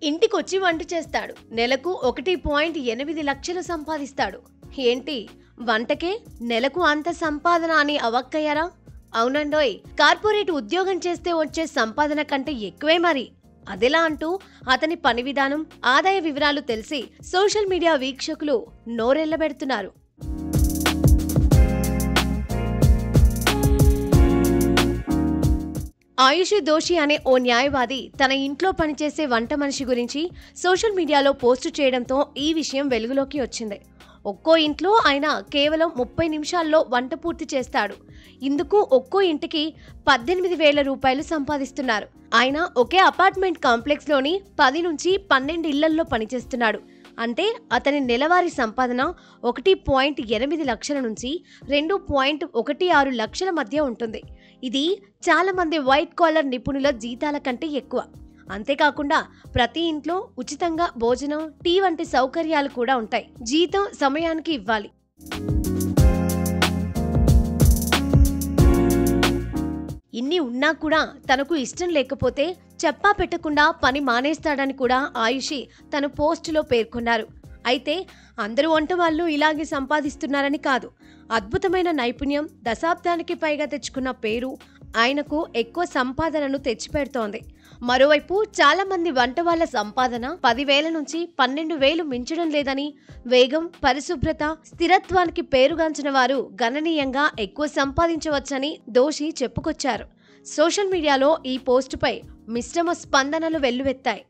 ఇంటికొచ్చి వంట చేస్తాడు. నెలకు 1.8 లక్షలు సంపాదిస్తాడు. ఏంటి వంటకే నెలకు అంత సంపాదన అని అవాక్కయ్యారా? అవునండోయ్, కార్పొరేట్ ఉద్యోగం చేస్తే వచ్చే సంపాదన కంటే ఎక్కువే మరి. అదెలా అంటూ అతని పని విధానం, ఆదాయ వివరాలు తెలిసి సోషల్ మీడియా వీక్షకులు నోరెళ్లబెడుతున్నారు. ఆయుషి దోషి అనే ఓ న్యాయవాది తన ఇంట్లో పనిచేసే వంట మనిషి గురించి సోషల్ మీడియాలో పోస్టు చేయడంతో ఈ విషయం వెలుగులోకి వచ్చింది. ఒక్కో ఇంట్లో ఆయన కేవలం 30 నిమిషాల్లో వంట పూర్తి చేస్తాడు. ఇందుకు ఒక్కో ఇంటికి 18,000 రూపాయలు సంపాదిస్తున్నారు. ఆయన ఒకే అపార్ట్మెంట్ కాంప్లెక్స్ లోని 10 నుంచి 12 ఇళ్లల్లో పనిచేస్తున్నాడు. అంటే అతని నెలవారీ సంపాదన 1.8 లక్షల నుంచి 2.16 లక్షల మధ్య ఉంటుంది. ఇది చాలా మంది వైట్ కాలర్ నిపుణుల జీతాల కంటే ఎక్కువ. అంతేకాకుండా ప్రతి ఇంట్లో ఉచితంగా భోజనం, టీ వంటి సౌకర్యాలు కూడా ఉంటాయి. జీతం సమయానికి ఇవ్వాలి. ఇన్ని ఉన్నా కూడా తనకు ఇష్టం లేకపోతే చెప్పా పెట్టకుండా పని మానేస్తాడని కూడా ఆయుషి తన పోస్టులో పేర్కొన్నారు. అయితే అందరూ వంట వాళ్ళు ఇలాగే సంపాదిస్తున్నారని కాదు. అద్భుతమైన నైపుణ్యం, దశాబ్దానికి పైగా తెచ్చుకున్న పేరు ఆయనకు ఎక్కువ సంపాదనను తెచ్చిపెడుతోంది. మరోవైపు చాలా మంది వంట వాళ్ళ సంపాదన 10,000 నుంచి 12,000 మించడం లేదని, వేగం, పరిశుభ్రత, స్థిరత్వానికి పేరుగాంచిన వారు గణనీయంగా ఎక్కువ సంపాదించవచ్చని దోషి చెప్పుకొచ్చారు. సోషల్ మీడియాలో ఈ పోస్టుపై మిశ్రమ స్పందనలు వెల్లువెత్తాయి.